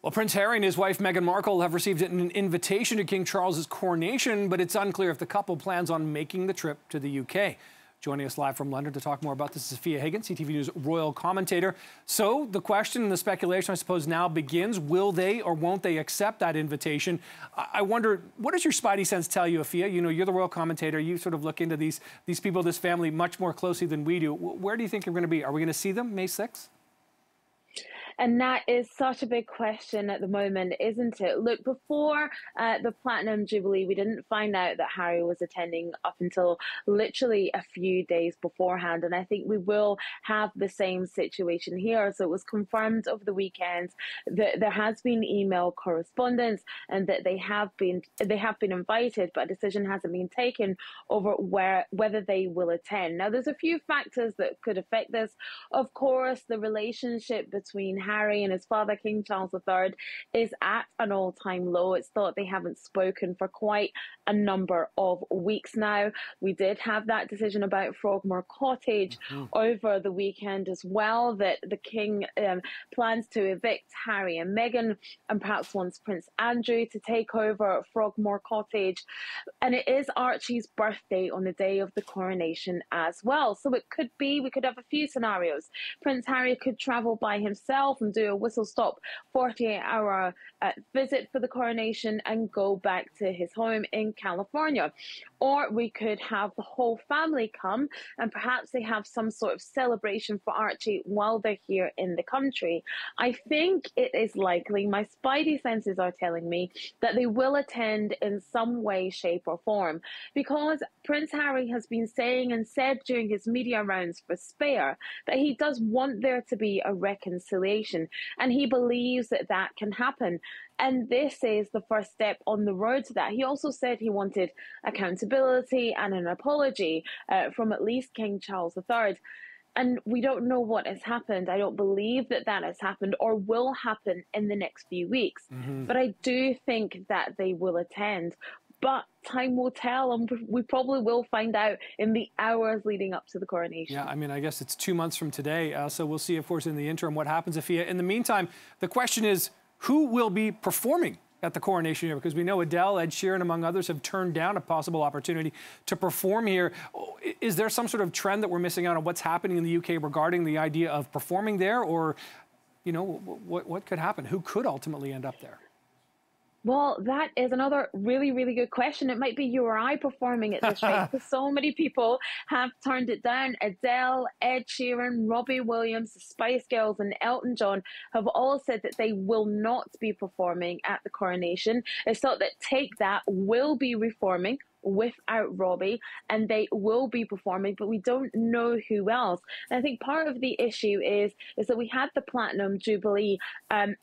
Well, Prince Harry and his wife Meghan Markle have received an invitation to King Charles's coronation, but it's unclear if the couple plans on making the trip to the UK. Joining us live from London to talk more about this is Sophia Hagen, CTV News royal commentator. So the question and the speculation, I suppose, now begins. Will they or won't they accept that invitation? I wonder, what does your spidey sense tell you, Sophia? You know, you're the royal commentator. You sort of look into these people, this family, much more closely than we do. Where do you think you're going to be? Are we going to see them May 6th? And that is such a big question at the moment, isn't it? Look, before the Platinum Jubilee, we didn't find out that Harry was attending up until literally a few days beforehand. And I think we will have the same situation here. So it was confirmed over the weekend that there has been email correspondence and that they have been invited, but a decision hasn't been taken over whether they will attend. Now, there's a few factors that could affect this. Of course, the relationship between Harry and his father, King Charles III, is at an all-time low. It's thought they haven't spoken for quite a number of weeks now. We did have that decision about Frogmore Cottage over the weekend as well, that the King plans to evict Harry and Meghan and perhaps wants Prince Andrew to take over Frogmore Cottage. And it is Archie's birthday on the day of the coronation as well. So it could be, we could have a few scenarios. Prince Harry could travel by himself and do a whistle-stop 48-hour visit for the coronation and go back to his home in California. Or we could have the whole family come and perhaps they have some sort of celebration for Archie while they're here in the country. I think it is likely, my spidey senses are telling me, that they will attend in some way, shape or form, because Prince Harry has been saying and said during his media rounds for Spare that he does want there to be a reconciliation and he believes that that can happen. And this is the first step on the road to that. He also said he wanted accountability and an apology from at least King Charles III. And we don't know what has happened. I don't believe that that has happened or will happen in the next few weeks. But I do think that they will attend. But time will tell, and we probably will find out in the hours leading up to the coronation. Yeah, I mean, I guess it's 2 months from today, so we'll see, of course, in the interim what happens. Sophia, in the meantime, the question is, who will be performing at the coronation here? Because we know Adele, Ed Sheeran, among others, have turned down a possible opportunity to perform here. Is there some sort of trend that we're missing out on what's happening in the UK regarding the idea of performing there? Or, you know, what could happen? Who could ultimately end up there? Well, that is another really, really good question. It might be you or I performing at this rate because so many people have turned it down. Adele, Ed Sheeran, Robbie Williams, the Spice Girls and Elton John have all said that they will not be performing at the coronation. It's thought that Take That will be reforming without Robbie, and they will be performing, but we don't know who else. And I think part of the issue is that we had the Platinum Jubilee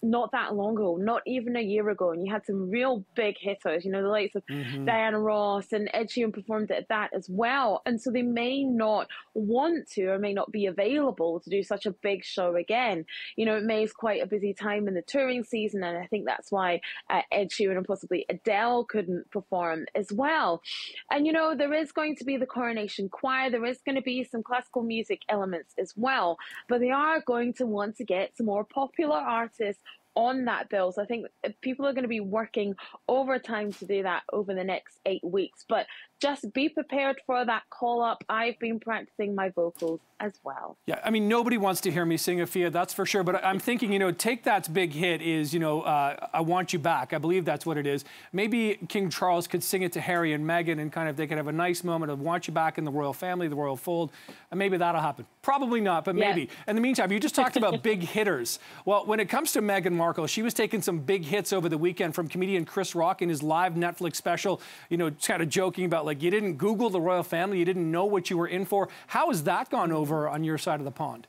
not that long ago, not even a year ago, and you had some real big hitters, you know, the likes of Diana Ross and Ed Sheeran performed at that as well. And so they may not want to or may not be available to do such a big show again. You know, May is quite a busy time in the touring season, and I think that's why Ed Sheeran and possibly Adele couldn't perform as well. And, you know, there is going to be the coronation choir. There is going to be some classical music elements as well. But they are going to want to get some more popular artists on that bill. So I think people are going to be working overtime to do that over the next 8 weeks. But just be prepared for that call up. I've been practicing my vocals as well. Yeah, I mean, nobody wants to hear me sing, Sophia, that's for sure. But I'm thinking, you know, Take That's big hit is, you know, I Want You Back. I believe that's what it is. Maybe King Charles could sing it to Harry and Meghan and kind of they could have a nice moment of Want You Back in the royal family, the royal fold. And maybe that'll happen. Probably not, but maybe. Yeah. In the meantime, you just talked about big hitters. Well, when it comes to Meghan Markle, she was taking some big hits over the weekend from comedian Chris Rock in his live Netflix special, you know, kind of joking about, like, you didn't Google the royal family, you didn't know what you were in for. How has that gone over on your side of the pond?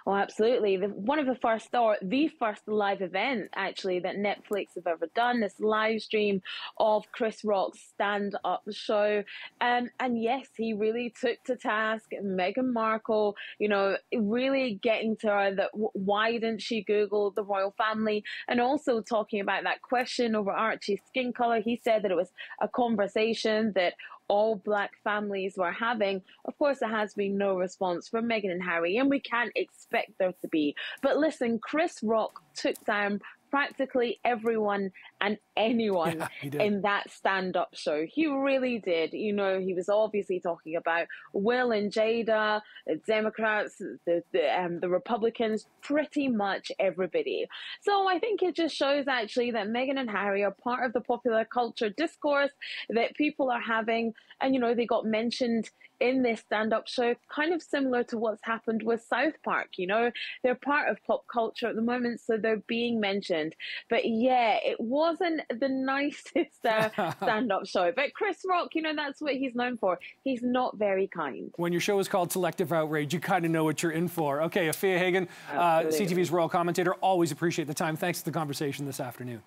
Oh, absolutely. One of the first, or the first live event, actually, that Netflix have ever done, this live stream of Chris Rock's stand-up show. And yes, he really took to task Meghan Markle, you know, really getting to her that why didn't she Google the royal family? And also talking about that question over Archie's skin color. He said that it was a conversation that all Black families were having. Of course, there has been no response from Meghan and Harry, and we can't expect there to be. But listen, Chris Rock took down practically everyone and anyone in that stand-up show. He really did. You know, he was obviously talking about Will and Jada, the Democrats, the Republicans, pretty much everybody. So I think it just shows actually that Meghan and Harry are part of the popular culture discourse that people are having. And, you know, they got mentioned in this stand-up show, kind of similar to what's happened with South Park. You know, they're part of pop culture at the moment, so they're being mentioned. But yeah, it wasn't the nicest stand-up show. But Chris Rock, you know, that's what he's known for. He's not very kind. When your show is called Selective Outrage, you kind of know what you're in for. Okay, Afia Hagen, CTV's royal commentator, always appreciate the time. Thanks for the conversation this afternoon.